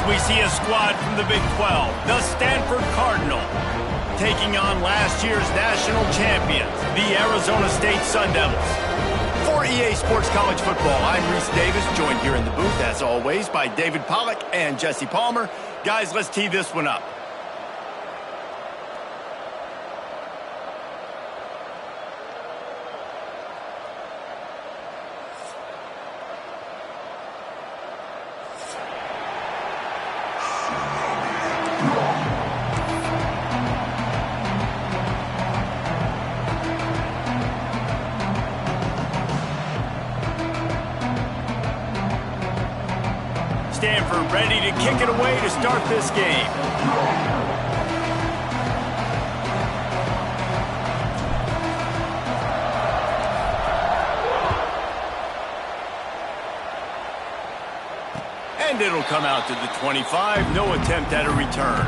we see a squad from the Big 12, the Stanford Cardinal, taking on last year's national champions, the Arizona State Sun Devils. For EA Sports College Football, I'm Reese Davis, joined here in the booth, as always, by David Pollack and Jesse Palmer. Guys, let's tee this one up. Stanford ready to kick it away to start this game. And it'll come out to the 25. No attempt at a return.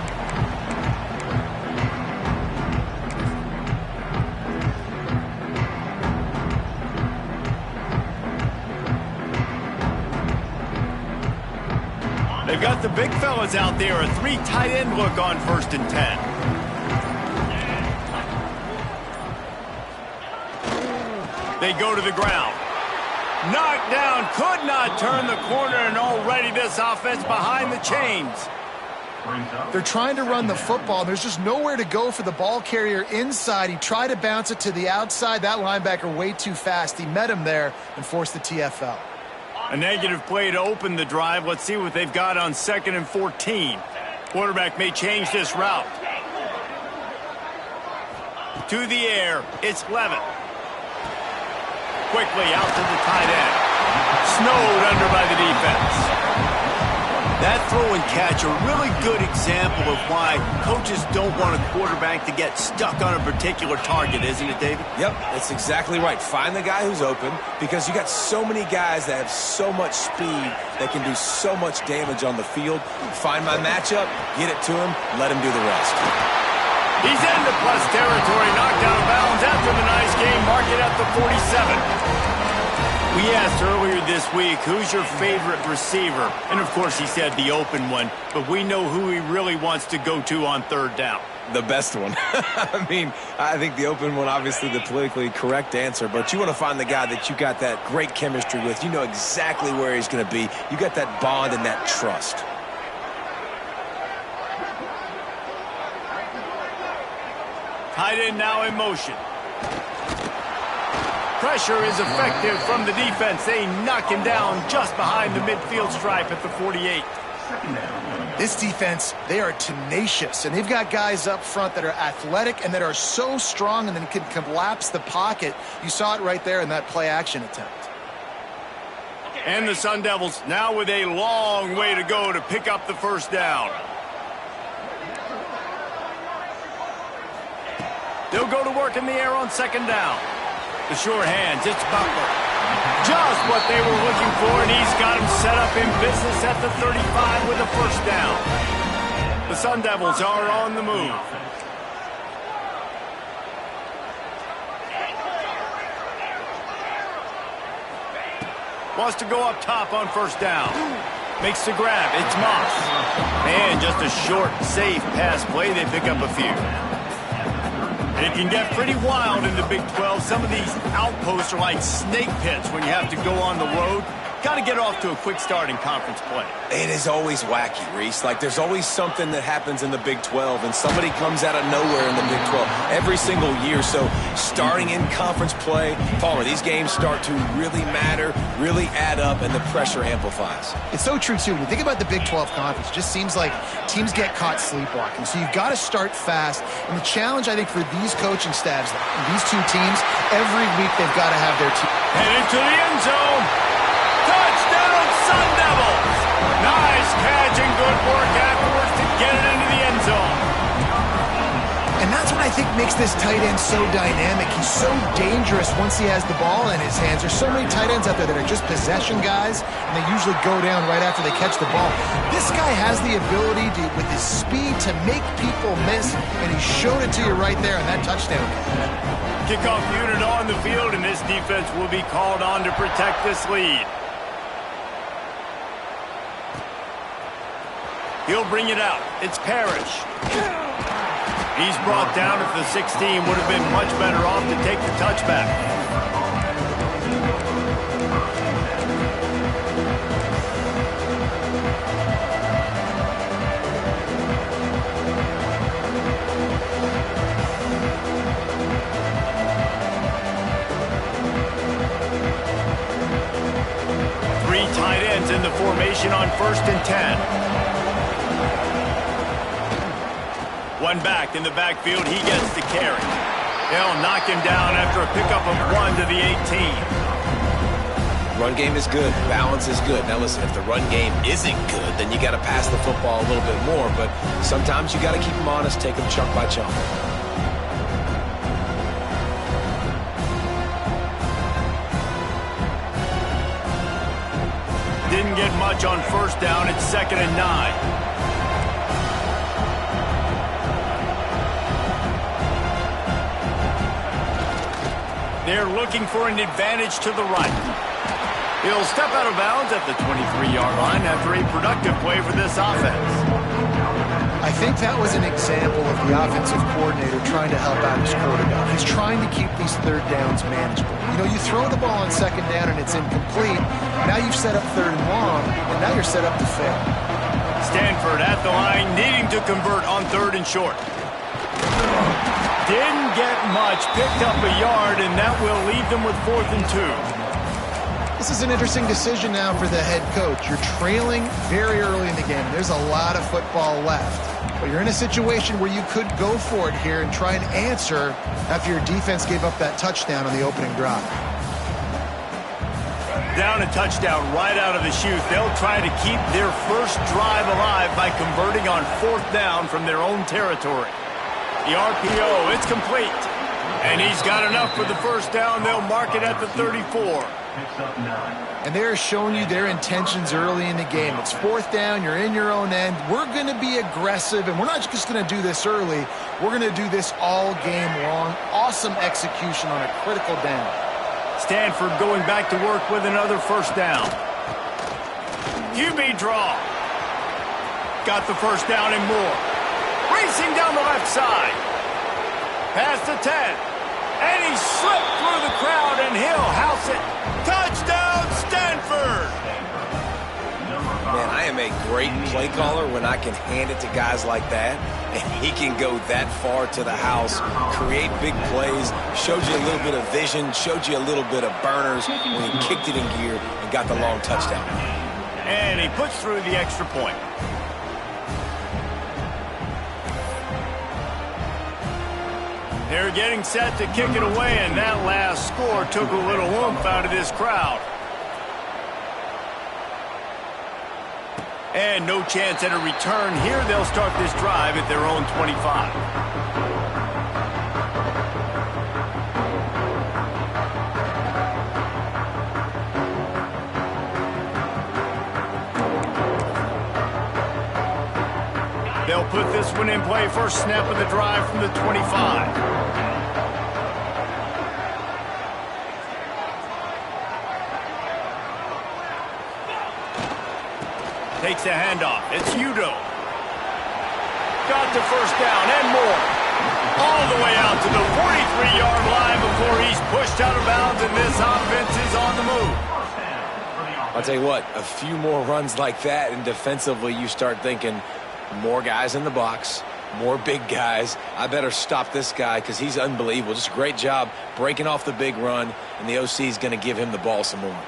They've got the big fellas out there, a 3 tight end look on 1st and 10. They go to the ground. Knocked down, could not turn the corner, and already this offense behind the chains. They're trying to run the football, and there's just nowhere to go for the ball carrier inside. He tried to bounce it to the outside. That linebacker way too fast. He met him there and forced the TFL. A negative play to open the drive. Let's see what they've got on 2nd and 14. Quarterback may change this route. To the air, it's Levitt. Quickly out to the tight end. Snowed under by the defense. That throw and catch, a really good example of why coaches don't want a quarterback to get stuck on a particular target, isn't it, David? Yep, that's exactly right. Find the guy who's open, because you got so many guys that have so much speed that can do so much damage on the field. Find my matchup, get it to him, let him do the rest. He's into plus territory, knocked out of bounds after the nice game, mark it at the 47. We asked earlier this week, who's your favorite receiver? And, of course, he said the open one, but we know who he really wants to go to on 3rd down. The best one. I mean, I think the open one, obviously the politically correct answer, but you want to find the guy that you got that great chemistry with. You know exactly where he's going to be. You got that bond and that trust. Tight end now in motion. Pressure is effective from the defense. They knock him down just behind the midfield stripe at the 48. This defense, they are tenacious, and they've got guys up front that are athletic and that are so strong and then can collapse the pocket. You saw it right there in that play-action attempt. And the Sun Devils now with a long way to go to pick up the 1st down. They'll go to work in the air on 2nd down. The sure hands, it's Butler. Just what they were looking for, and he's got him set up in business at the 35 with a 1st down. The Sun Devils are on the move. Wants to go up top on 1st down. Makes the grab, it's Moss. And just a short, safe pass play, they pick up a few. It can get pretty wild in the Big 12. Some of these outposts are like snake pits when you have to go on the road. Got to get off to a quick start in conference play. It is always wacky, Reese. Like, there's always something that happens in the Big 12, and somebody comes out of nowhere in the Big 12 every single year. So starting in conference play, Palmer, these games start to really matter, really add up, and the pressure amplifies. It's so true, too. When you think about the Big 12 conference, it just seems like teams get caught sleepwalking. So you've got to start fast. And the challenge, I think, for these coaching staffs, these two teams, every week they've got to have their team. And into the end zone. Touchdown, Sun Devils! Nice catch and good work afterwards to get it into the end zone. And that's what I think makes this tight end so dynamic. He's so dangerous once he has the ball in his hands. There's so many tight ends out there that are just possession guys, and they usually go down right after they catch the ball. This guy has the ability to, with his speed, to make people miss, and he showed it to you right there on that touchdown catch. Kickoff unit on the field, and this defense will be called on to protect this lead. He'll bring it out. It's Parrish. He's brought down at the 16. Would have been much better off to take the touchback. Three tight ends in the formation on 1st and 10. One back in the backfield. He gets the carry. They'll knock him down after a pickup of 1 to the 18. Run game is good. Balance is good. Now listen, if the run game isn't good, then you got to pass the football a little bit more. But sometimes you got to keep them honest, take them chunk by chunk. Didn't get much on 1st down. It's 2nd and 9. They're looking for an advantage to the right. He'll step out of bounds at the 23-yard line after a productive play for this offense. I think that was an example of the offensive coordinator trying to help out his quarterback. He's trying to keep these 3rd downs manageable. You know, you throw the ball on 2nd down and it's incomplete. Now you've set up 3rd and long, and now you're set up to fail. Stanford at the line, needing to convert on 3rd and short. Didn't get much, picked up a yard, and that will leave them with 4th and 2. This is an interesting decision now for the head coach. You're trailing very early in the game. There's a lot of football left. But you're in a situation where you could go for it here and try and answer after your defense gave up that touchdown on the opening drive. Down a touchdown right out of the chute. They'll try to keep their first drive alive by converting on 4th down from their own territory. The RPO, it's complete. And he's got enough for the 1st down. They'll mark it at the 34. And they're showing you their intentions early in the game. It's 4th down. You're in your own end. We're going to be aggressive, and we're not just going to do this early. We're going to do this all game long. Awesome execution on a critical down. Stanford going back to work with another 1st down. QB draw. Got the 1st down and more. Racing down the left side. Past the 10. And he slipped through the crowd, and he'll house it. Touchdown, Stanford! Man, I am a great play caller when I can hand it to guys like that, and he can go that far to the house, create big plays, showed you a little bit of vision, showed you a little bit of burners when he kicked it in gear and got the long touchdown. And he puts through the extra point. They're getting set to kick it away, and that last score took a little oomph out of this crowd. And no chance at a return here. They'll start this drive at their own 25. They'll put this one in play. First snap of the drive from the 25. Takes the handoff. It's Udo. Got the 1st down and more. All the way out to the 43-yard line before he's pushed out of bounds, and this offense is on the move. I'll tell you what, a few more runs like that, and defensively you start thinking, more guys in the box, more big guys. I better stop this guy because he's unbelievable. Just a great job breaking off the big run, and the OC is going to give him the ball some more.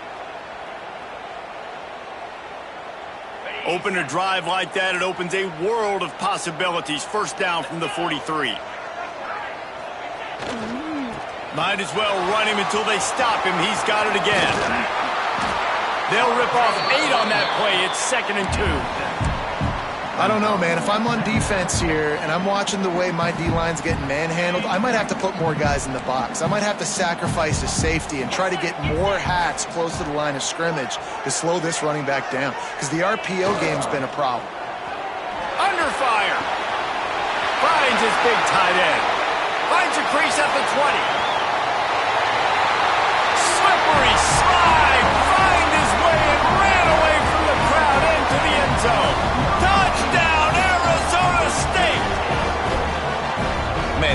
Open a drive like that, it opens a world of possibilities. 1st down from the 43. Might as well run him until they stop him. He's got it again. They'll rip off 8 on that play. It's 2nd and 2. I don't know, man. If I'm on defense here and I'm watching the way my D-line's getting manhandled, I might have to put more guys in the box. I might have to sacrifice a safety and try to get more hats close to the line of scrimmage to slow this running back down, because the RPO game's been a problem. Under fire. Finds his big tight end. Finds a crease at the 20. Slippery slide. Find his way and ran away from the crowd into the end zone. Touchdown!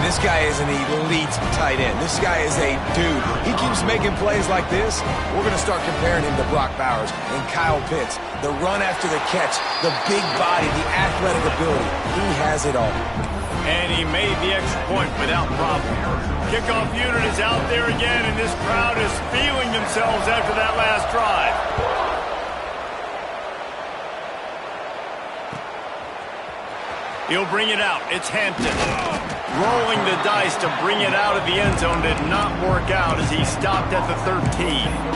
this guy is an elite tight end. This guy is a dude. He keeps making plays like this. We're going to start comparing him to Brock Bowers and Kyle Pitts. The run after the catch, the big body, the athletic ability. He has it all. And he made the extra point without problem. Kickoff unit is out there again, and this crowd is feeling themselves after that last drive. He'll bring it out. It's Hampton. Rolling the dice to bring it out of the end zone did not work out as he stopped at the 13.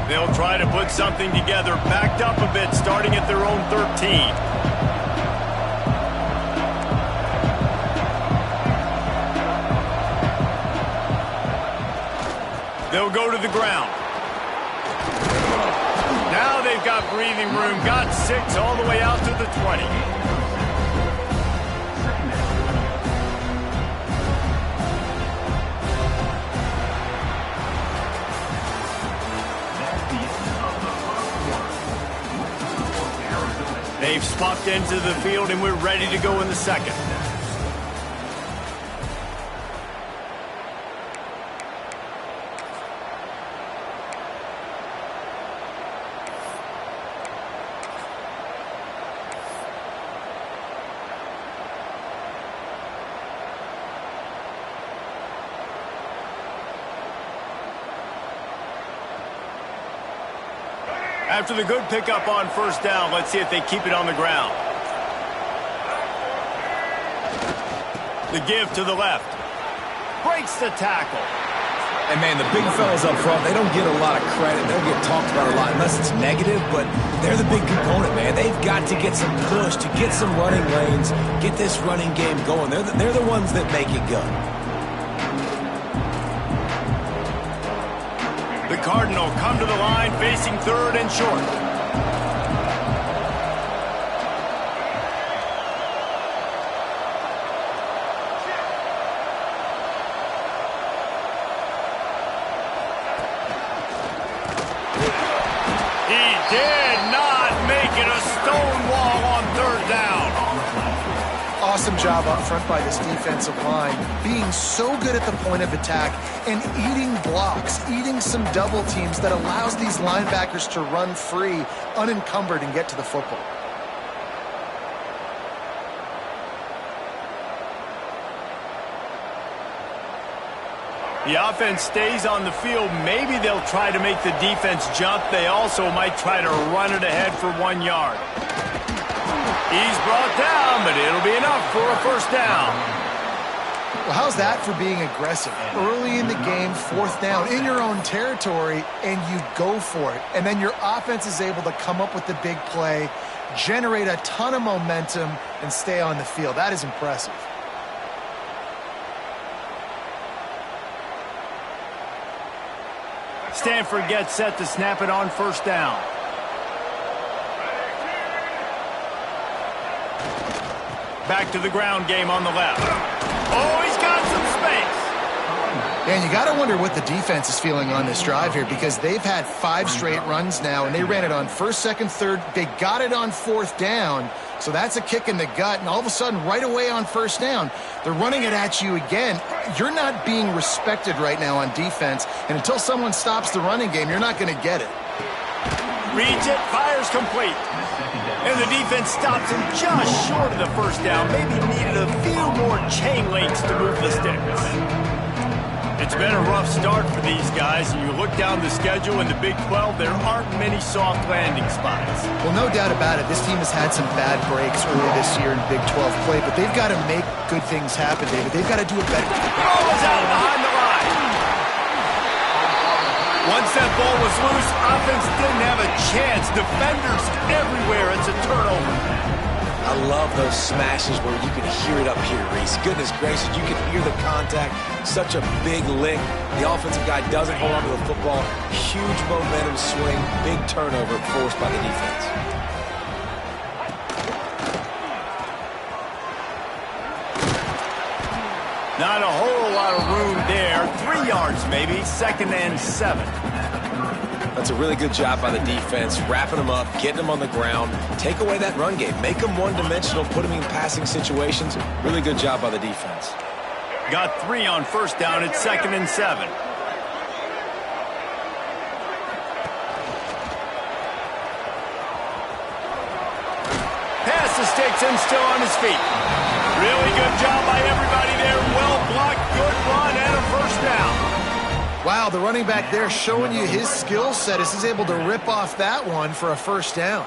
They'll try to put something together, backed up a bit, starting at their own 13. They'll go to the ground. Now they've got breathing room, got 6 all the way out to the 20. They've swapped into the field, and we're ready to go in the second. After the good pickup on first down, let's see if they keep it on the ground. The give to the left. Breaks the tackle. And, man, the big fellas up front, they don't get a lot of credit. They don't get talked about a lot unless it's negative, but they're the big component, man. They've got to get some push, to get some running lanes, get this running game going. They're the ones that make it go. The Cardinal come to the line, facing third and short. He did not make it a stone wall on third down. Awesome job up front by this defensive line, being so good at the point of attack and eating blocks, eating some double teams that allows these linebackers to run free, unencumbered, and get to the football. The offense stays on the field. Maybe they'll try to make the defense jump. They also might try to run it ahead for 1 yard. He's brought down, but it'll be enough for a first down. Well, how's that for being aggressive? Early in the game, fourth down, in your own territory, and you go for it. And then your offense is able to come up with the big play, generate a ton of momentum, and stay on the field. That is impressive. Stanford gets set to snap it on first down. Back to the ground game on the left. Oh, he's got some space. And you got to wonder what the defense is feeling on this drive here, because they've had 5 straight runs now, and they ran it on first, second, third. They got it on fourth down, so that's a kick in the gut. And all of a sudden, right away on first down, they're running it at you again. You're not being respected right now on defense, and until someone stops the running game, you're not going to get it. Reads it, fires complete. And the defense stops him just short of the first down. Maybe needed a few more chain links to move the sticks. It's been a rough start for these guys, and you look down the schedule in the Big 12, there aren't many soft landing spots. Well, no doubt about it. This team has had some bad breaks early this year in Big 12 play, but they've got to make good things happen, David. They've got to do it better. Ball was out behind the line. Once that ball was loose, offense didn't have a chance. Defenders everywhere. It's a turnover. I love those smashes where you can hear it up here, Reese. Goodness gracious, you can hear the contact. Such a big lick. The offensive guy doesn't hold on to the football. Huge momentum swing. Big turnover forced by the defense. Not a whole lot of room there. 3 yards maybe. 2nd and 7. That's a really good job by the defense, wrapping them up, getting them on the ground. Take away that run game. Make them one-dimensional, put them in passing situations. Really good job by the defense. Got 3 on 1st down. It's 2nd and 7. Pass the sticks and still on his feet. Really good job by everybody there. Well blocked, good run, and a 1st down. Wow, the running back there showing you his skill set as he's able to rip off that one for a 1st down.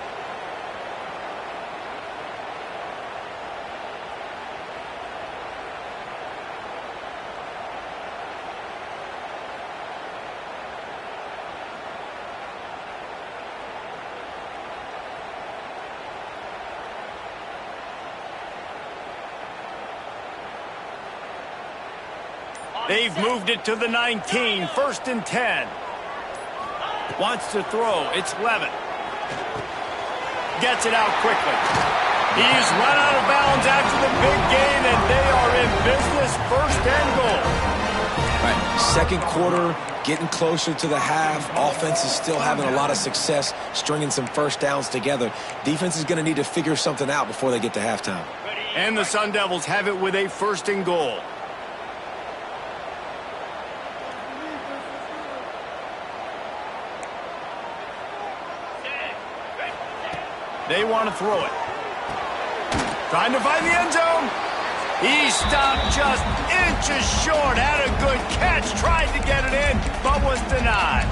They've moved it to the 19, 1st and 10. Wants to throw, it's Levitt. Gets it out quickly. He's run out of bounds after the big gain, and they are in business, 1st and goal. All right, 2nd quarter, getting closer to the half. Offense is still having a lot of success, stringing some 1st downs together. Defense is going to need to figure something out before they get to halftime. And the Sun Devils have it with a 1st and goal. They want to throw it. Trying to find the end zone. He stopped just inches short. Had a good catch. Tried to get it in, but was denied.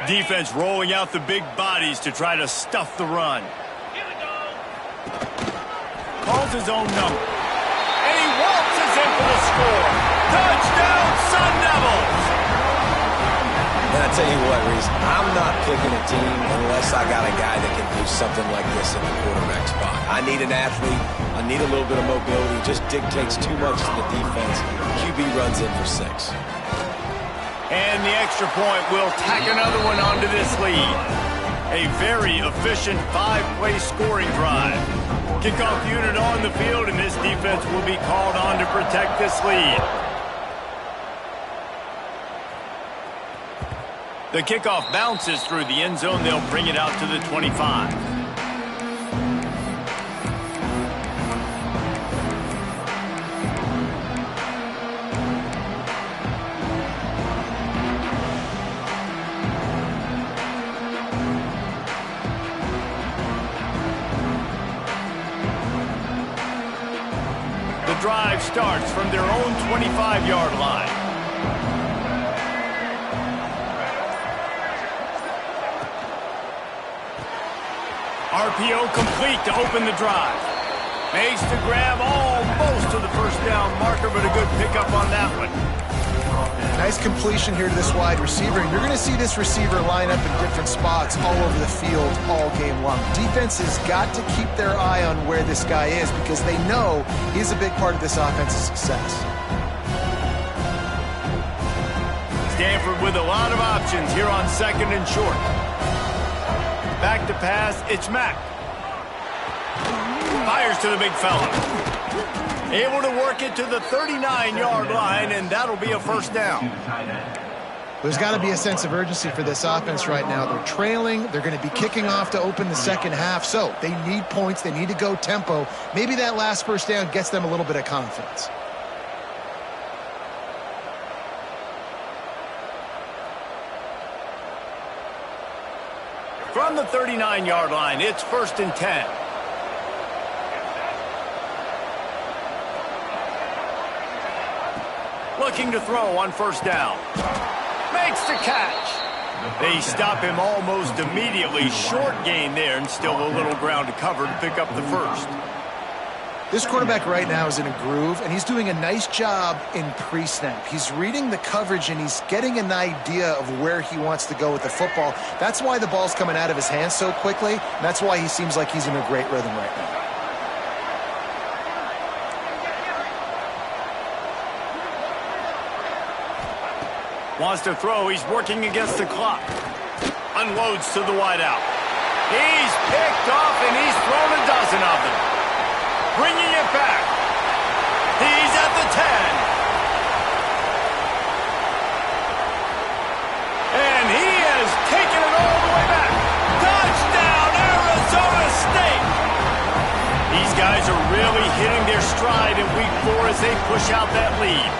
Defense rolling out the big bodies to try to stuff the run. Calls his own number. And he waltzes in for the score. Touchdown, Sun Devils! And I tell you what, Reese, I'm not picking a team unless I got a guy that can do something like this in the quarterback spot. I need an athlete. I need a little bit of mobility. Just dictates too much to the defense. QB runs in for 6. And the extra point will tack another one onto this lead. A very efficient 5-play scoring drive. Kickoff unit on the field, and this defense will be called on to protect this lead. The kickoff bounces through the end zone. They'll bring it out to the 25. Drive starts from their own 25-yard line. RPO complete to open the drive. Makes the grab almost to the 1st down marker, but a good pickup on that one. Nice completion here to this wide receiver. And you're going to see this receiver line up in different spots all over the field all game long. Defense has got to keep their eye on where this guy is because they know he's a big part of this offense's success. Stanford with a lot of options here on 2nd and short. Back to pass, it's Mack. Fires to the big fella. Able to work it to the 39-yard line, and that'll be a 1st down. There's got to be a sense of urgency for this offense right now. They're trailing. They're going to be kicking off to open the 2nd half, so they need points. They need to go tempo. Maybe that last 1st down gets them a little bit of confidence. From the 39-yard line, it's 1st and 10. Looking to throw on 1st down. Makes the catch. They stop him almost immediately. Short gain there, and still a little ground to cover to pick up the 1st. This quarterback right now is in a groove, and he's doing a nice job in pre-snap. He's reading the coverage, and he's getting an idea of where he wants to go with the football. That's why the ball's coming out of his hands so quickly, and that's why he seems like he's in a great rhythm right now. Wants to throw. He's working against the clock. Unloads to the wideout. He's picked off, and he's thrown a dozen of them. Bringing it back. He's at the 10. And he has taken it all the way back. Touchdown, Arizona State. These guys are really hitting their stride in week 4 as they push out that lead.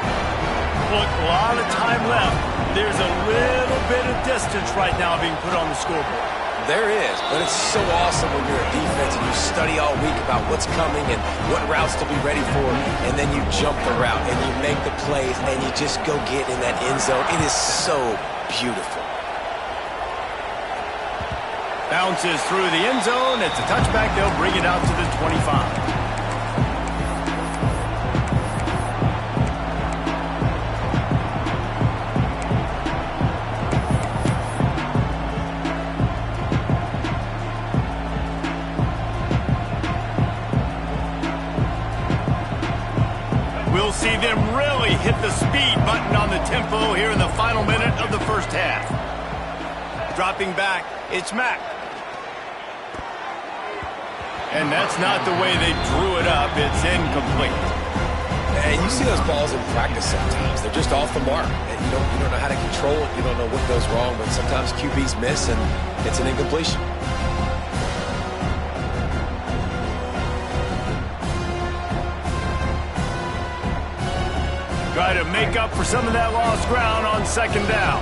Look, a lot of time left. There's a little bit of distance right now being put on the scoreboard. There is, but it's so awesome when you're a defense and you study all week about what's coming and what routes to be ready for, and then you jump the route and you make the plays and you just go get in that end zone. It is so beautiful. Bounces through the end zone. It's a touchback. They'll bring it out to the 25. We'll see them really hit the speed button on the tempo here in the final minute of the first half. Dropping back, it's Mack. And that's not the way they drew it up. It's incomplete. And you see those balls in practice sometimes. They're just off the mark. And you don't know how to control it. You don't know what goes wrong, but sometimes QBs miss, and it's an incompletion. Try to make up for some of that lost ground on second down.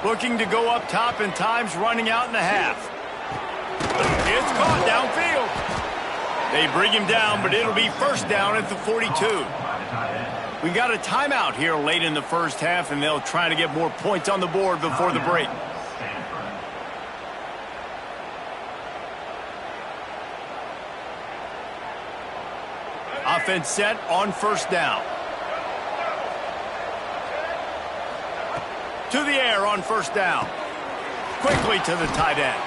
Looking to go up top, and time's running out in the half. It's caught downfield. They bring him down, but it'll be first down at the 42. We got a timeout here late in the first half, and they'll try to get more points on the board before the break. Offense set on first down. To the air on first down. Quickly to the tight end.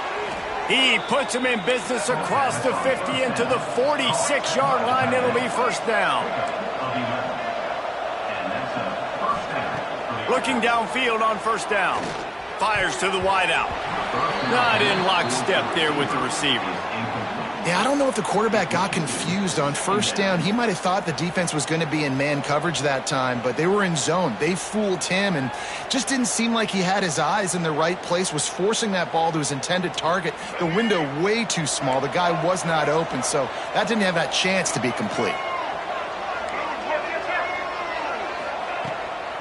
He puts him in business across the 50 into the 46-yard line. It'll be first down. Looking downfield on first down. Fires to the wideout. Not in lockstep there with the receiver. Yeah, I don't know if the quarterback got confused on first down. He might have thought the defense was going to be in man coverage that time, but they were in zone. They fooled him, and just didn't seem like he had his eyes in the right place, was forcing that ball to his intended target. The window way too small. The guy was not open, so that didn't have that chance to be complete.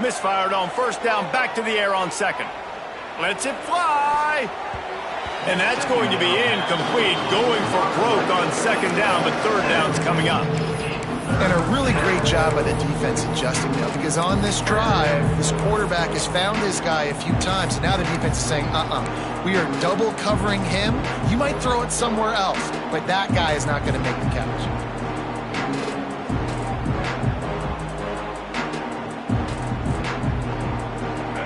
Misfired on first down, back to the air on second. Lets it fly. And that's going to be incomplete, going for broke on second down, but third down's coming up. And a really great job by the defense adjusting now, because on this drive, this quarterback has found this guy a few times, and now the defense is saying, we are double covering him. You might throw it somewhere else, but that guy is not going to make the catch.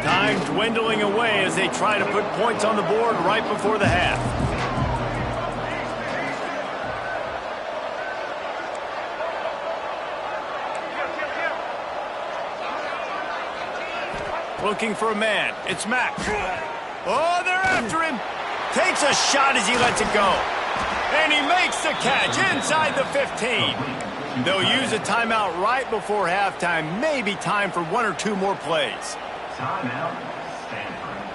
Time dwindling away as they try to put points on the board right before the half. Looking for a man. It's Mack. Oh, they're after him. Takes a shot as he lets it go. And he makes the catch inside the 15. They'll use a timeout right before halftime. Maybe time for one or two more plays. Timeout, Stanford.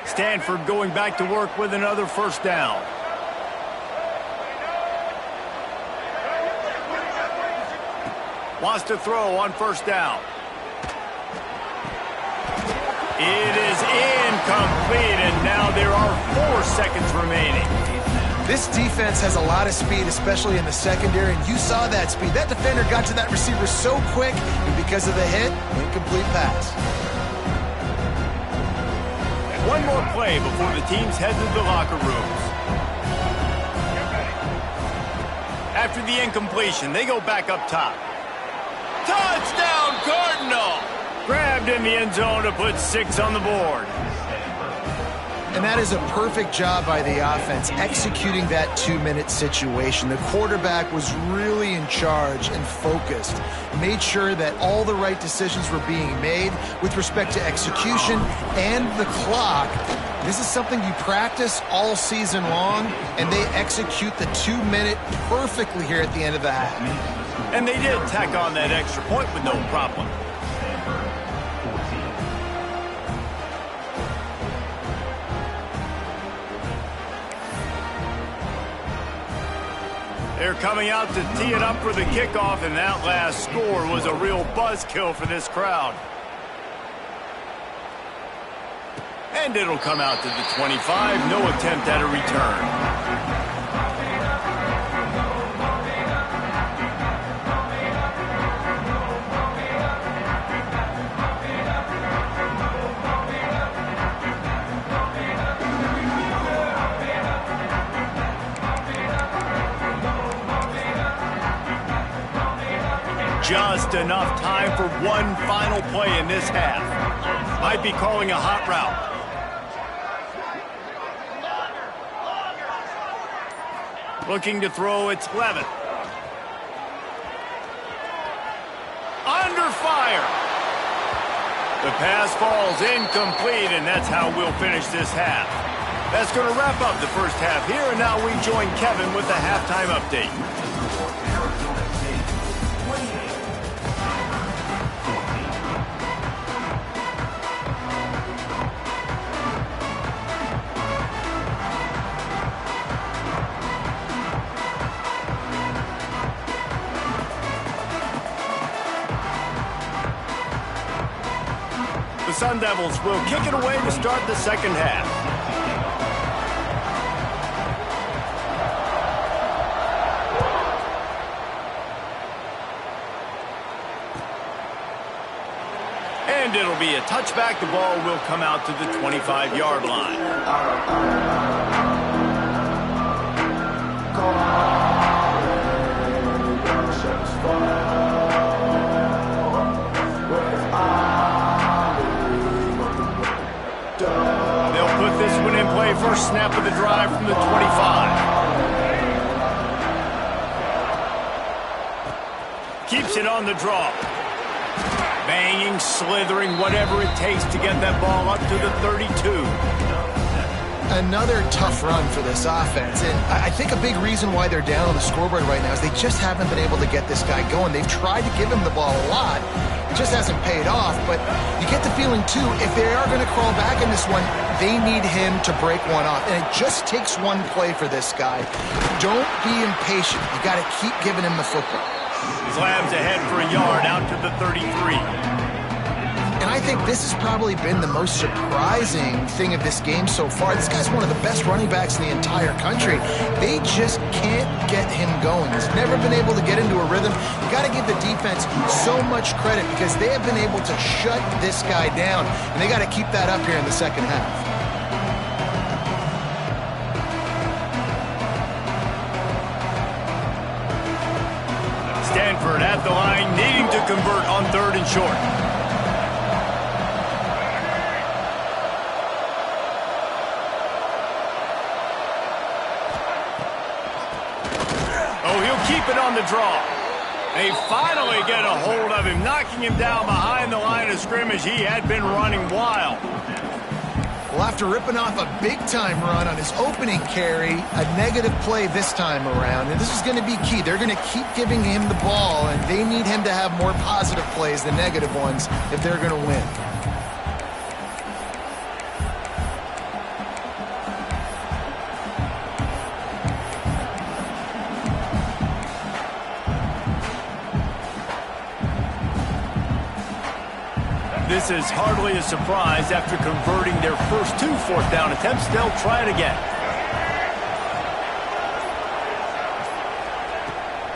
Stanford going back to work with another first down. Wants to throw on first down. It is incomplete, and now there are 4 seconds remaining. This defense has a lot of speed, especially in the secondary, and you saw that speed. That defender got to that receiver so quick, and because of the hit, incomplete pass. One more play before the teams head to the locker rooms. After the incompletion, they go back up top. Touchdown, Cardinal! Grabbed in the end zone to put 6 on the board. And that is a perfect job by the offense, executing that 2-minute situation. The quarterback was really in charge and focused. Made sure that all the right decisions were being made with respect to execution and the clock. This is something you practice all season long, and they execute the 2-minute perfectly here at the end of the half. And they did tack on that extra point with no problem. They're coming out to tee it up for the kickoff, and that last score was a real buzzkill for this crowd. And it'll come out to the 25. No attempt at a return. Just enough time for one final play in this half. Might be calling a hot route. Looking to throw, it's Levitt. Under fire. The pass falls incomplete, and that's how we'll finish this half. That's going to wrap up the first half here, and now we join Kevin with the halftime update. The Sun Devils will kick it away to start the second half. And it'll be a touchback. The ball will come out to the 25-yard line. First snap of the drive from the 25. Keeps it on the draw. Banging, slithering, whatever it takes to get that ball up to the 32. Another tough run for this offense, and I think a big reason why they're down on the scoreboard right now is they just haven't been able to get this guy going. They've tried to give him the ball a lot. It just hasn't paid off, but you get the feeling, too, if they are going to crawl back in this one, they need him to break one off, and it just takes one play for this guy. Don't be impatient. You got to keep giving him the football. Slams ahead for a yard out to the 33. And I think this has probably been the most surprising thing of this game so far. This guy's one of the best running backs in the entire country. They just can't get him going. He's never been able to get into a rhythm. You got to give the defense so much credit because they have been able to shut this guy down, and they got to keep that up here in the second half. Stanford at the line, needing to convert on 3rd and short. Oh, he'll keep it on the draw. They finally get a hold of him, knocking him down behind the line of scrimmage. He had been running wild. Well, after ripping off a big-time run on his opening carry, a negative play this time around, and this is going to be key. They're going to keep giving him the ball, and they need him to have more positive plays than negative ones if they're going to win. This is hardly a surprise. After converting their first 2 fourth down attempts, they'll try it again.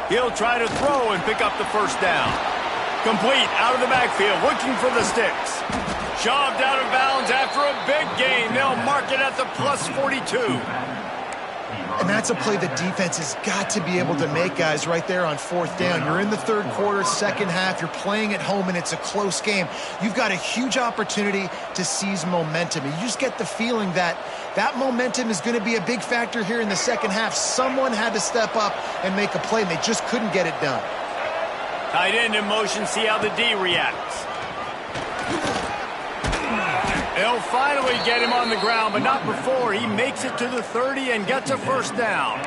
He'll try to throw and pick up the first down. Complete out of the backfield, looking for the sticks. Shoved out of bounds after a big gain. They'll mark it at the plus 42. And that's a play the defense has got to be able to make, guys, right there on fourth down. You're in the third quarter, second half. You're playing at home, and it's a close game. You've got a huge opportunity to seize momentum. And you just get the feeling that that momentum is going to be a big factor here in the second half. Someone had to step up and make a play, and they just couldn't get it done. Tight end in motion, see how the D reacts. They'll finally get him on the ground, but not before he makes it to the 30 and gets a first down.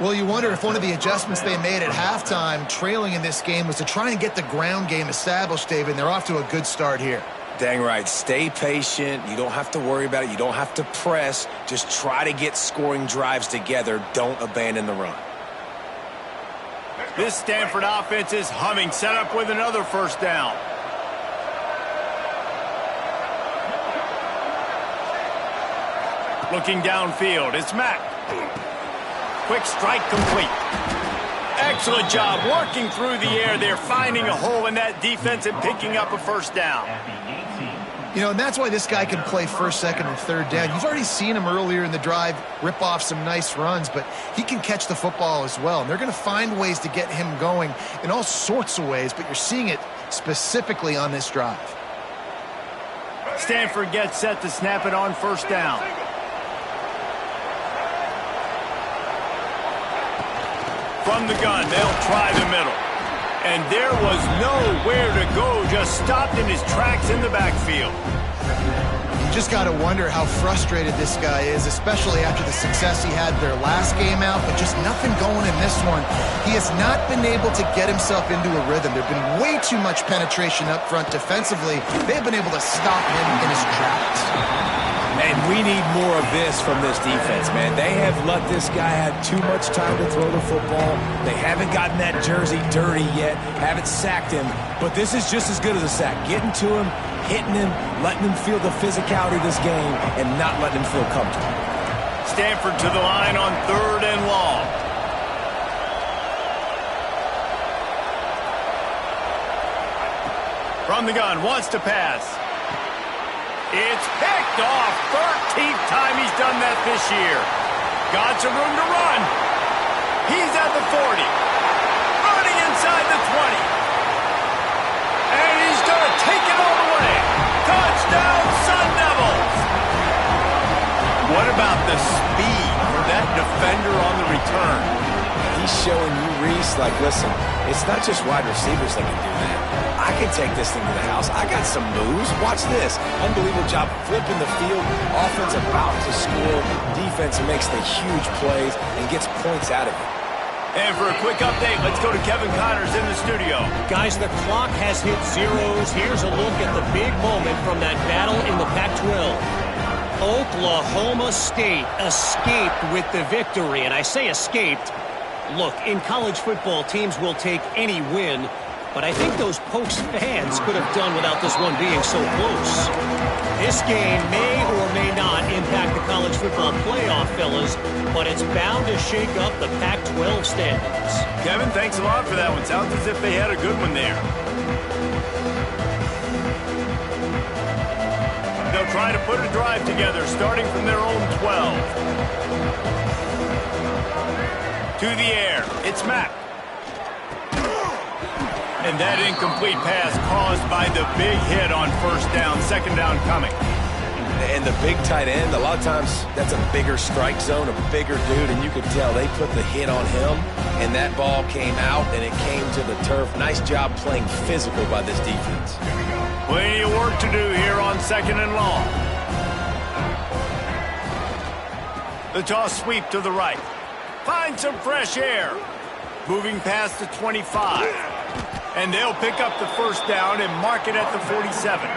Well, you wonder if one of the adjustments they made at halftime, trailing in this game, was to try and get the ground game established, David, and they're off to a good start here. Dang right. Stay patient. You don't have to worry about it. You don't have to press. Just try to get scoring drives together. Don't abandon the run. This Stanford offense is humming, set up with another first down. Looking downfield, it's Mack. Quick strike complete. Excellent job working through the air. They're finding a hole in that defense and picking up a first down. You know, and that's why this guy can play first, second, and third down. You've already seen him earlier in the drive rip off some nice runs, but he can catch the football as well. And they're going to find ways to get him going in all sorts of ways, but you're seeing it specifically on this drive. Stanford gets set to snap it on first down. From the gun, they'll try the middle. And there was nowhere to go, just stopped in his tracks in the backfield. You just got to wonder how frustrated this guy is, especially after the success he had their last game out, but just nothing going in this one. He has not been able to get himself into a rhythm. There's been way too much penetration up front defensively. They've been able to stop him in his tracks. And we need more of this from this defense, man. They have let this guy have too much time to throw the football. They haven't gotten that jersey dirty yet, haven't sacked him. But this is just as good as a sack. Getting to him, hitting him, letting him feel the physicality of this game, and not letting him feel comfortable. Stanford to the line on third and long. From the gun, wants to pass. It's picked off. 13th time he's done that this year. Got some room to run. He's at the 40. Running inside the 20. And he's going to take it all the way. Touchdown, Sun Devils. What about the speed for that defender on the return? He's showing you, Reese, like, listen, it's not just wide receivers that can do that. I can take this thing to the house. I got some moves. Watch this. Unbelievable job flipping the field. Offense about to score. Defense makes the huge plays and gets points out of it. And for a quick update, let's go to Kevin Connors in the studio. Guys, the clock has hit zeros. Here's a look at the big moment from that battle in the Pac-12. Oklahoma State escaped with the victory. And I say escaped. Look, in college football, teams will take any win. But I think those Pokes fans could have done without this one being so close. This game may or may not impact the college football playoff, fellas, but it's bound to shake up the Pac-12 standings. Kevin, thanks a lot for that one. Sounds as if they had a good one there. They'll try to put a drive together, starting from their own 12. To the air, it's Mack. And that incomplete pass caused by the big hit on first down, second down coming. And the big tight end, a lot of times that's a bigger strike zone, a bigger dude, and you could tell they put the hit on him, and that ball came out, and it came to the turf. Nice job playing physical by this defense. Plenty of work to do here on second and long. The toss sweep to the right. Find some fresh air. Moving past the 25. And they'll pick up the first down and mark it at the 47.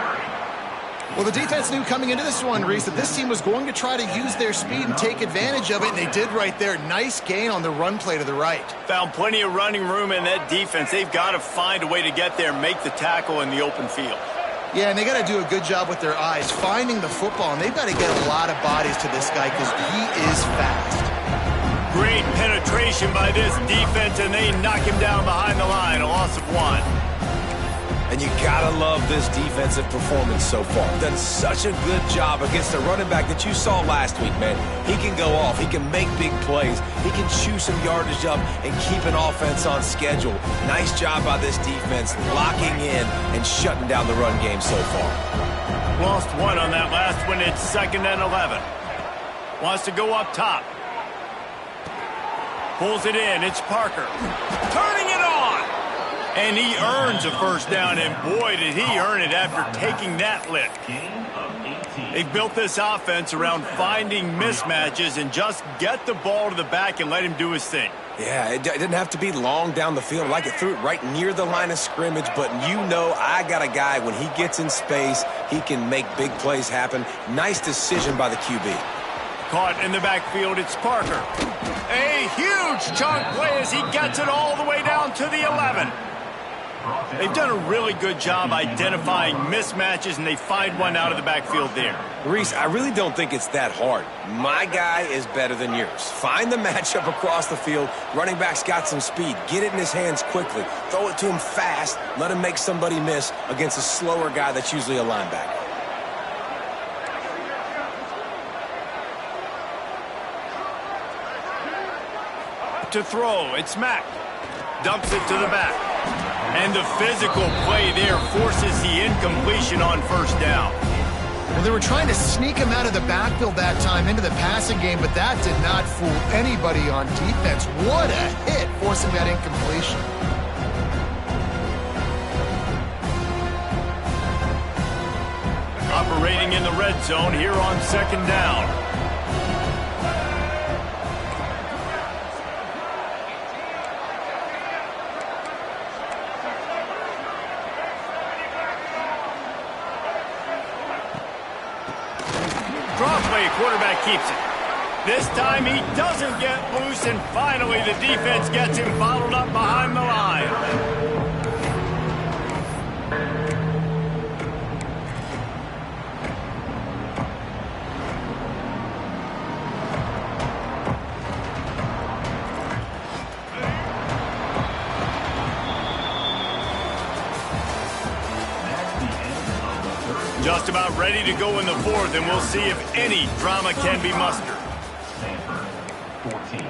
Well, the defense knew coming into this one, Reese, that this team was going to try to use their speed and take advantage of it, and they did right there. Nice gain on the run play to the right. Found plenty of running room in that defense. They've got to find a way to get there and make the tackle in the open field. Yeah, and they got to do a good job with their eyes, finding the football, and they've got to get a lot of bodies to this guy because he is fast. Great penetration by this defense, and they knock him down behind the line. A loss of 1. And you gotta love this defensive performance so far. Done such a good job against the running back that you saw last week, man. He can go off. He can make big plays. He can chew some yardage up and keep an offense on schedule. Nice job by this defense locking in and shutting down the run game so far. Lost one on that last one. It's 2nd and 11. Wants to go up top. Pulls it in. It's Parker. Turning it on. And he earns a first down, and boy, did he earn it after taking that lick. They've built this offense around finding mismatches and just get the ball to the back and let him do his thing. Yeah, it didn't have to be long down the field. Like it threw it right near the line of scrimmage, but you know I got a guy, when he gets in space, he can make big plays happen. Nice decision by the QB. Caught in the backfield, it's Parker. A huge chunk play as he gets it all the way down to the 11. They've done a really good job identifying mismatches, and they find one out of the backfield there. Reese, I really don't think it's that hard. My guy is better than yours. Find the matchup across the field. Running back's got some speed. Get it in his hands quickly. Throw it to him fast. Let him make somebody miss against a slower guy that's usually a linebacker. To throw, it's Mack. Dumps it to the back. And the physical play there forces the incompletion on first down. Well, they were trying to sneak him out of the backfield that time into the passing game, but that did not fool anybody on defense. What a hit, forcing that incompletion. Operating in the red zone here on 2nd down. Quarterback keeps it. This time he doesn't get loose, and finally the defense gets him bottled up behind the line. Just about ready to go in the 4th, and we'll see if any drama can be mustered. 14.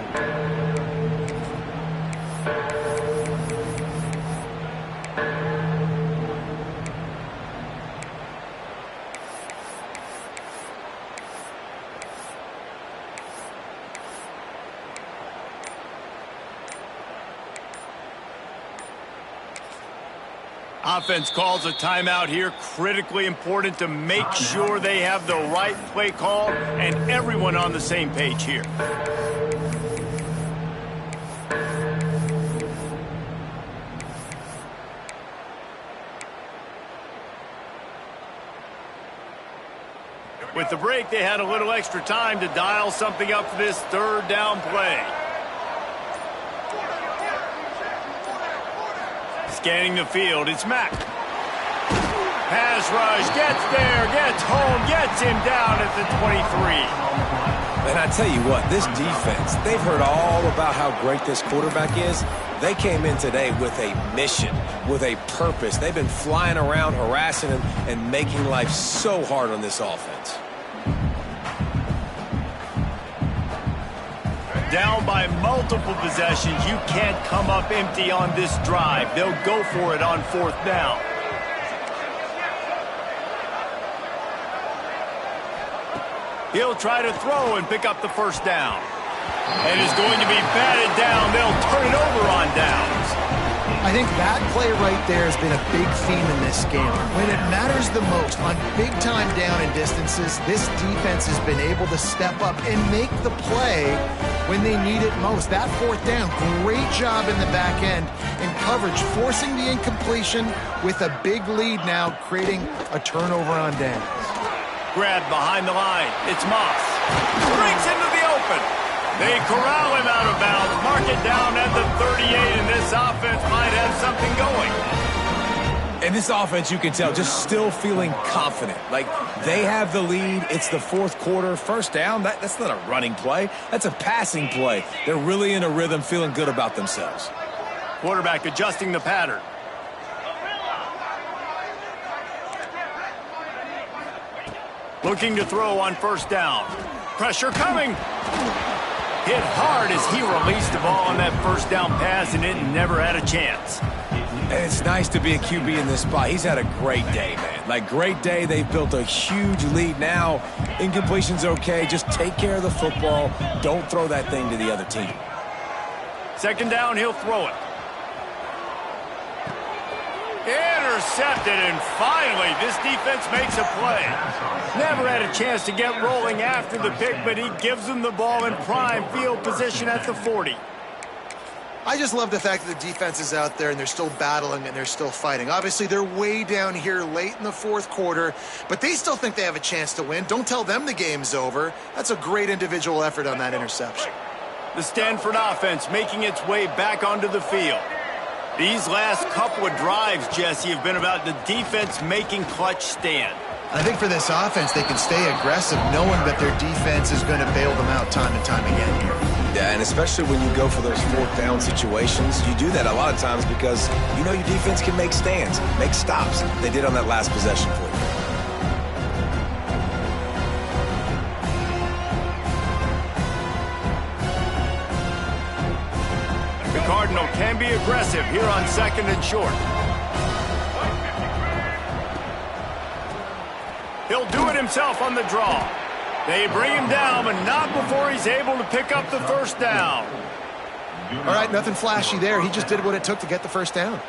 Offense calls a timeout here. Critically important to make sure they have the right play call and everyone on the same page here. With the break, they had a little extra time to dial something up for this 3rd down play. Scanning the field, it's Mack. Pass rush, gets there, gets home, gets him down at the 23. And I tell you what, this defense, they've heard all about how great this quarterback is. They came in today with a mission, with a purpose. They've been flying around, harassing him, and making life so hard on this offense. Down by multiple possessions, you can't come up empty on this drive. They'll go for it on 4th down. He'll try to throw and pick up the first down. And is going to be batted down. They'll turn it over on downs. I think that play right there has been a big theme in this game. When it matters the most, on big-time down and distances, this defense has been able to step up and make the play when they need it most. That 4th down, great job in the back end in coverage, forcing the incompletion with a big lead now, creating a turnover on downs. Grabbed behind the line. It's Moss. Breaks into the open. They corral him out of bounds. Mark it down at the 38, and this offense might have something going. And this offense, you can tell, just still feeling confident. Like, they have the lead. It's the 4th quarter. First down, that's not a running play. That's a passing play. They're really in a rhythm, feeling good about themselves. Quarterback adjusting the pattern. Looking to throw on first down. Pressure coming. Hit hard as he released the ball on that first down pass, and it never had a chance. And it's nice to be a QB in this spot. He's had a great day, man. Like, great day. They've built a huge lead now. Incompletion's okay. Just take care of the football. Don't throw that thing to the other team. Second down, he'll throw it. Intercepted, and finally, this defense makes a play. Never had a chance to get rolling after the pick, but he gives them the ball in prime field position at the 40. I just love the fact that the defense is out there and they're still battling and they're still fighting. Obviously, they're way down here late in the fourth quarter, but they still think they have a chance to win. Don't tell them the game's over. That's a great individual effort on that interception. The Stanford offense making its way back onto the field. These last couple of drives, Jesse, have been about the defense making clutch stand. I think for this offense, they can stay aggressive knowing that their defense is going to bail them out time and time again here. Yeah, and especially when you go for those fourth down situations, you do that a lot of times because you know your defense can make stands, make stops. They did on that last possession for you. The Cardinal can be aggressive here on second and short. He'll do it himself on the draw. They bring him down, but not before he's able to pick up the first down. All right, nothing flashy there. He just did what it took to get the first down.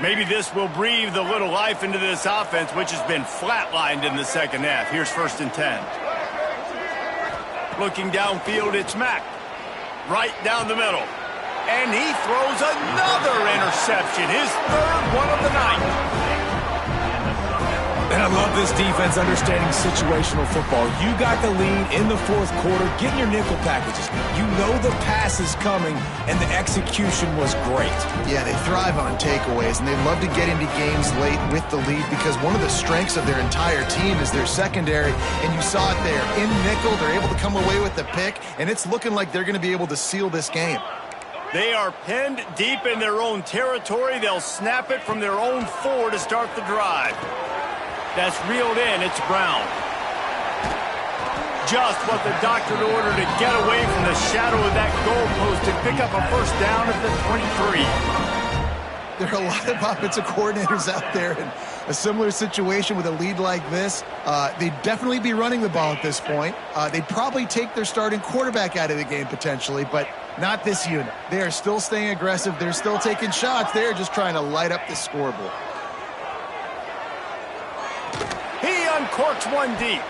Maybe this will breathe a little life into this offense, which has been flatlined in the second half. Here's 1st and 10. Looking downfield, it's Mack. Right down the middle. And he throws another interception, his third one of the night. And I love this defense understanding situational football. You got the lead in the fourth quarter. Get in your nickel packages. You know the pass is coming, and the execution was great. Yeah, they thrive on takeaways, and they love to get into games late with the lead because one of the strengths of their entire team is their secondary, and you saw it there. In nickel, they're able to come away with the pick, and it's looking like they're going to be able to seal this game. They are pinned deep in their own territory. They'll snap it from their own 4 to start the drive. That's reeled in. It's Brown. Just what the doctor ordered to get away from the shadow of that goalpost and pick up a first down at the 23. There are a lot of offensive coordinators out there in a similar situation with a lead like this. They'd definitely be running the ball at this point. They'd probably take their starting quarterback out of the game potentially, but not this unit. They are still staying aggressive. They're still taking shots. They're just trying to light up the scoreboard. He uncorks one deep.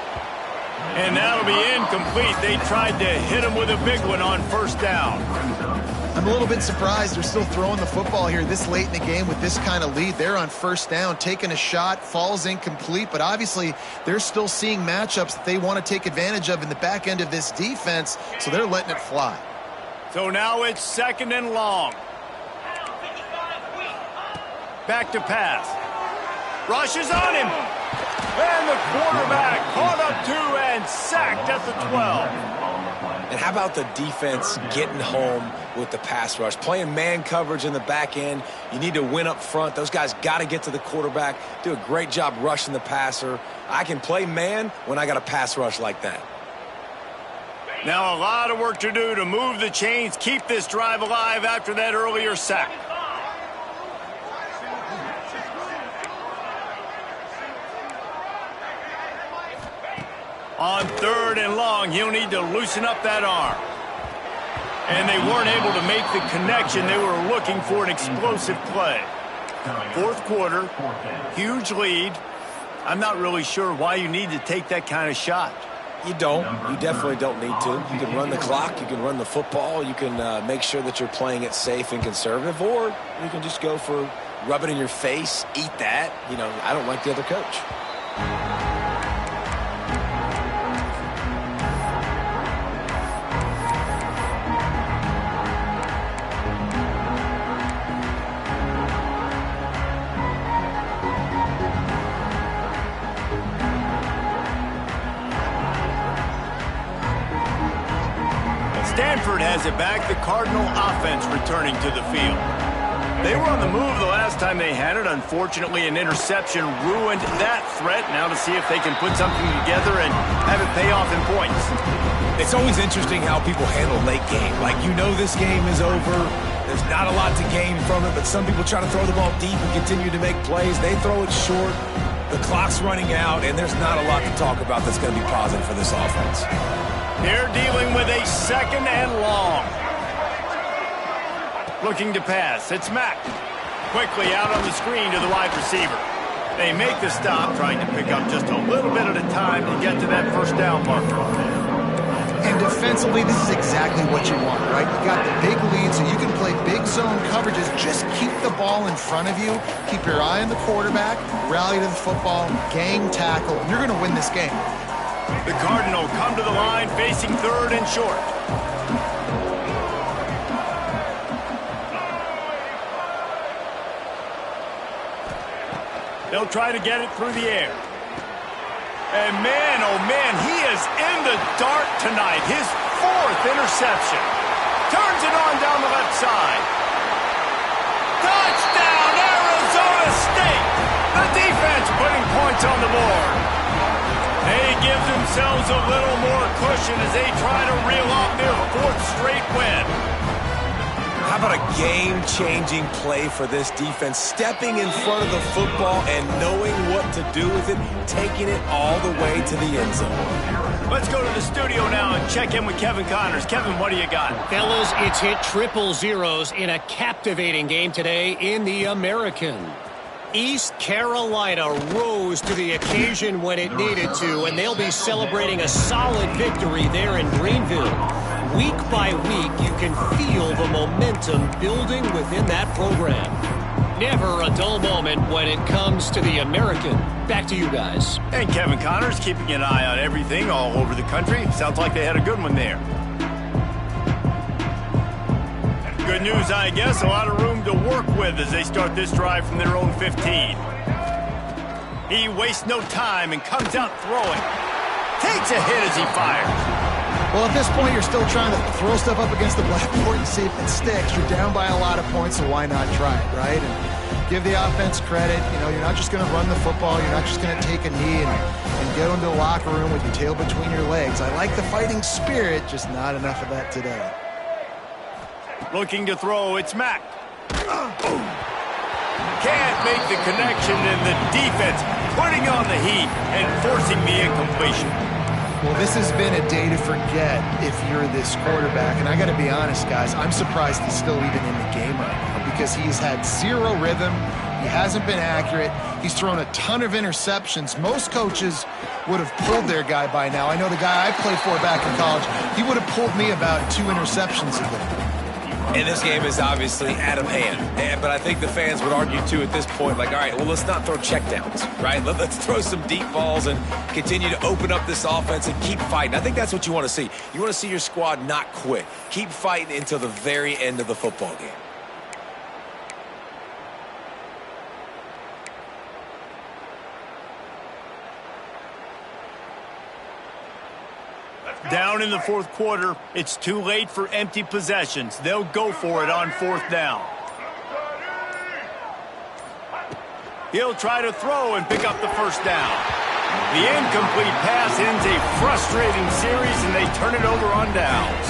And that'll be incomplete. They tried to hit him with a big one on first down. I'm a little bit surprised they're still throwing the football here this late in the game with this kind of lead. They're on first down, taking a shot, falls incomplete, but obviously they're still seeing matchups that they want to take advantage of in the back end of this defense, so they're letting it fly. So now it's second and long. Back to pass. Rushes on him. And the quarterback caught up 2 and sacked at the 12. And how about the defense getting home with the pass rush? Playing man coverage in the back end. You need to win up front. Those guys got to get to the quarterback. Do a great job rushing the passer. I can play man when I got a pass rush like that. Now a lot of work to do to move the chains, keep this drive alive after that earlier sack. On third and long, he'll need to loosen up that arm. And they weren't able to make the connection. They were looking for an explosive play. Fourth quarter, huge lead. I'm not really sure why you need to take that kind of shot. You don't. You definitely don't need to. You can run the clock. You can run the football. You can make sure that you're playing it safe and conservative. Or you can just go for rub it in your face, eat that. You know, I don't like the other coach. Stanford has it back. The Cardinal offense returning to the field. They were on the move the last time they had it. Unfortunately, an interception ruined that threat. Now to see if they can put something together and have it pay off in points. It's always interesting how people handle late game. Like, you know this game is over. There's not a lot to gain from it, but some people try to throw the ball deep and continue to make plays. They throw it short. The clock's running out, and there's not a lot to talk about that's going to be positive for this offense. They're dealing with a 2nd and long. Looking to pass. It's Mack. Quickly out on the screen to the wide receiver. They make the stop, trying to pick up just a little bit at a time to get to that first down marker. And defensively, this is exactly what you want, right? You got the big lead, so you can play big zone coverages. Just keep the ball in front of you. Keep your eye on the quarterback. Rally to the football. Gang tackle. And you're going to win this game. The Cardinal come to the line, facing 3rd and short. They'll try to get it through the air. And man, oh man, he is in the dark tonight. His 4th interception. Turns it on down the left side. Touchdown, Arizona State! The defense putting points on the board. They give themselves a little more cushion as they try to reel off their 4th straight win. How about a game-changing play for this defense? Stepping in front of the football and knowing what to do with it, taking it all the way to the end zone. Let's go to the studio now and check in with Kevin Connors. Kevin, what do you got? Fellas, it's hit triple zeros in a captivating game today in the American. East Carolina rose to the occasion when it needed to, and they'll be celebrating a solid victory there in Greenville. Week by week, you can feel the momentum building within that program. Never a dull moment when it comes to the American. Back to you guys. And Kevin Connors keeping an eye on everything all over the country. Sounds like they had a good one there. Good news, I guess. A lot of room to work with as they start this drive from their own 15. He wastes no time and comes out throwing. Takes a hit as he fires. Well, at this point, you're still trying to throw stuff up against the blackboard and see if it sticks. You're down by a lot of points, so why not try it, right? And give the offense credit. You know, you're not just going to run the football. You're not just going to take a knee and go into the locker room with your tail between your legs. I like the fighting spirit, just not enough of that today. Looking to throw, it's Mack. Can't make the connection, and the defense putting on the heat and forcing the incompletion. Well, this has been a day to forget if you're this quarterback. And I got to be honest, guys, I'm surprised he's still even in the game right now because he's had 0 rhythm. He hasn't been accurate. He's thrown a ton of interceptions. Most coaches would have pulled their guy by now. I know the guy I played for back in college, he would have pulled me about 2 interceptions ago. And this game is obviously out of hand. But I think the fans would argue, too, at this point, like, all right, well, let's not throw checkdowns, right? Let's throw some deep balls and continue to open up this offense and keep fighting. I think that's what you want to see. You want to see your squad not quit. Keep fighting until the very end of the football game. Down in the 4th quarter, it's too late for empty possessions. They'll go for it on 4th down. He'll try to throw and pick up the first down. The incomplete pass ends a frustrating series, and they turn it over on downs.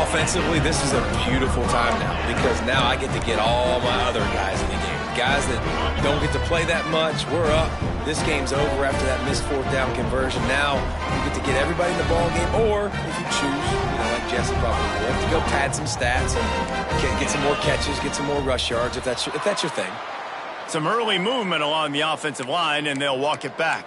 Offensively, this is a beautiful time now because now I get to get all my other guys in the game. Guys that don't get to play that much, we're up. This game's over after that missed 4th down conversion. Now you get to get everybody in the ball game, or if you choose, like Jesse probably would, to go pad some stats and get some more catches, get some more rush yards if that's your thing. Some early movement along the offensive line, and they'll walk it back.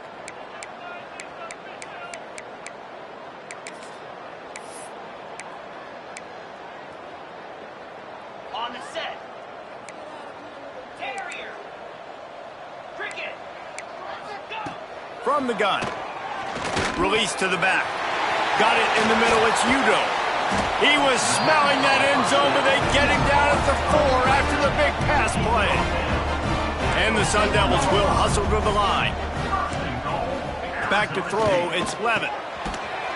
On the set. Terrier. Cricket. Go. From the gun. Release to the back. Got it in the middle. It's Udo. He was smelling that end zone, but they get him down at the 4 after the big pass play. And the Sun Devils will hustle to the line. Back to throw. It's Levitt.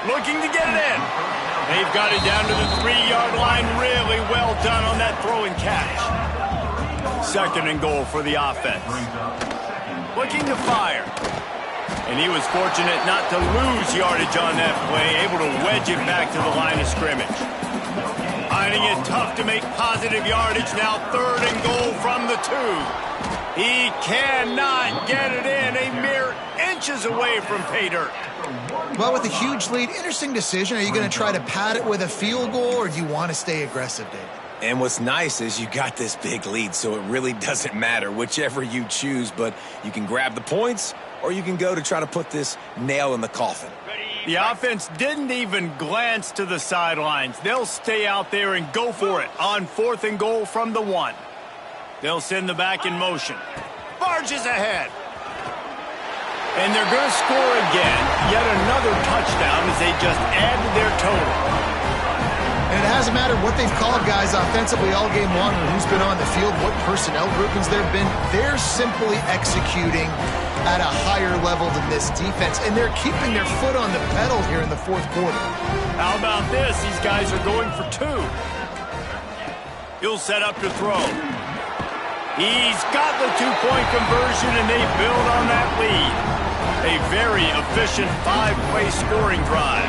Looking to get it in. They've got it down to the 3-yard line. Really well done on that throw and catch. Second and goal for the offense. Looking to fire. And he was fortunate not to lose yardage on that play, able to wedge it back to the line of scrimmage. Finding it tough to make positive yardage. Now third and goal from the 2. He cannot get it in. A mere inches away from pay dirt. Well, with a huge lead, interesting decision. Are you going to try to pad it with a field goal, or do you want to stay aggressive, David? And what's nice is you got this big lead, so it really doesn't matter whichever you choose, but you can grab the points or you can go to try to put this nail in the coffin. The offense didn't even glance to the sidelines. They'll stay out there and go for it on fourth and goal from the 1. They'll send the back in motion. Barges ahead. And they're going to score again. Yet another touchdown as they just add to their total. And it hasn't mattered what they've called, guys, offensively all game long, or who's been on the field, what personnel groupings there have been. They're simply executing at a higher level than this defense, and they're keeping their foot on the pedal here in the fourth quarter. How about this? These guys are going for 2. He'll set up to throw. He's got the 2-point conversion, and they build on that lead. A very efficient 5-play scoring drive.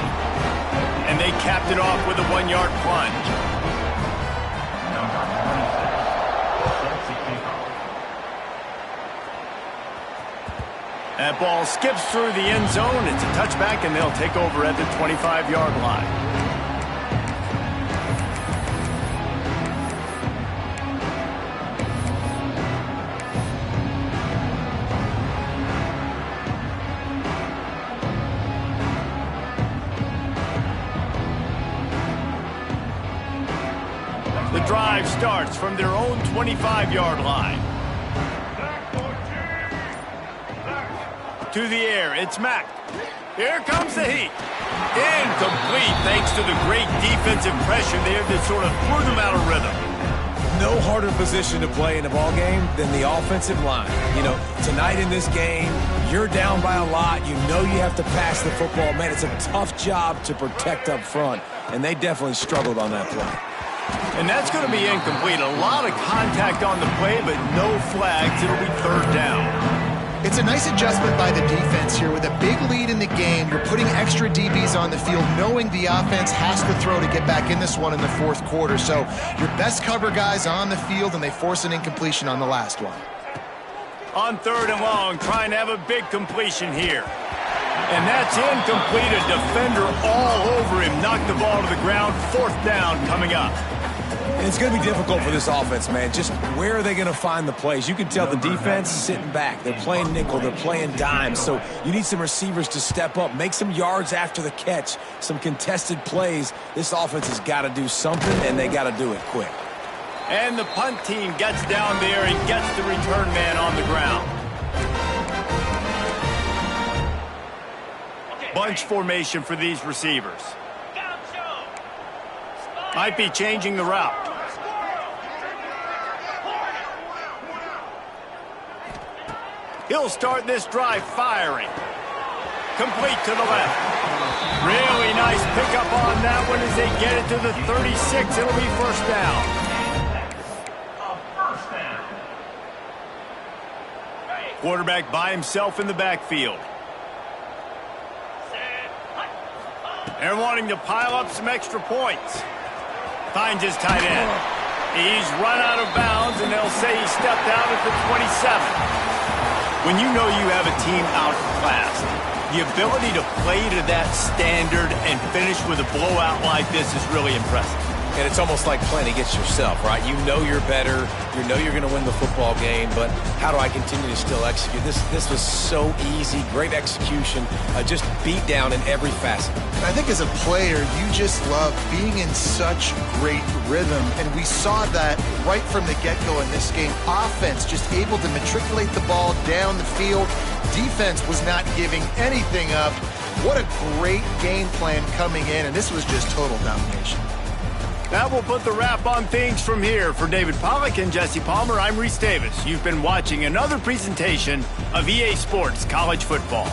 And they capped it off with a 1-yard plunge. That ball skips through the end zone. It's a touchback, and they'll take over at the 25-yard line. The drive starts from their own 25-yard line. To the air, it's Mack. Here comes the heat. Incomplete thanks to the great defensive pressure there that sort of threw them out of rhythm. No harder position to play in a ball game than the offensive line. You know, tonight in this game, you're down by a lot. You know you have to pass the football. Man, it's a tough job to protect up front, and they definitely struggled on that play. And that's going to be incomplete. A lot of contact on the play, but no flags. It'll be third down. It's a nice adjustment by the defense here. With a big lead in the game, you're putting extra DBs on the field, knowing the offense has to throw to get back in this one in the fourth quarter. So your best cover guys on the field, and they force an incompletion on the last one. On third and long, trying to have a big completion here. And that's incomplete. A defender all over him. Knocked the ball to the ground. Fourth down coming up. And it's going to be difficult for this offense, man. Just where are they going to find the plays? You can tell the defense sitting back. They're playing nickel. They're playing dime. So you need some receivers to step up, make some yards after the catch, some contested plays. This offense has got to do something, and they got to do it quick. And the punt team gets down there and gets the return man on the ground. Bunch formation for these receivers. Might be changing the route. He'll start this drive firing. Complete to the left. Really nice pickup on that one as they get it to the 36. It'll be first down. Quarterback by himself in the backfield. They're wanting to pile up some extra points. Finds his tight end. He's run out of bounds, and they'll say he stepped out at the 27. When you know you have a team outclassed, the ability to play to that standard and finish with a blowout like this is really impressive. And it's almost like playing against yourself, right? You know you're better. You know you're going to win the football game, but how do I continue to still execute? This was so easy. Great execution. Just beat down in every facet. I think as a player, you just love being in such great rhythm, and we saw that right from the get-go in this game. Offense just able to matriculate the ball down the field. Defense was not giving anything up. What a great game plan coming in, and this was just total domination. That will put the wrap on things from here. For David Pollack and Jesse Palmer, I'm Reese Davis. You've been watching another presentation of EA Sports College Football.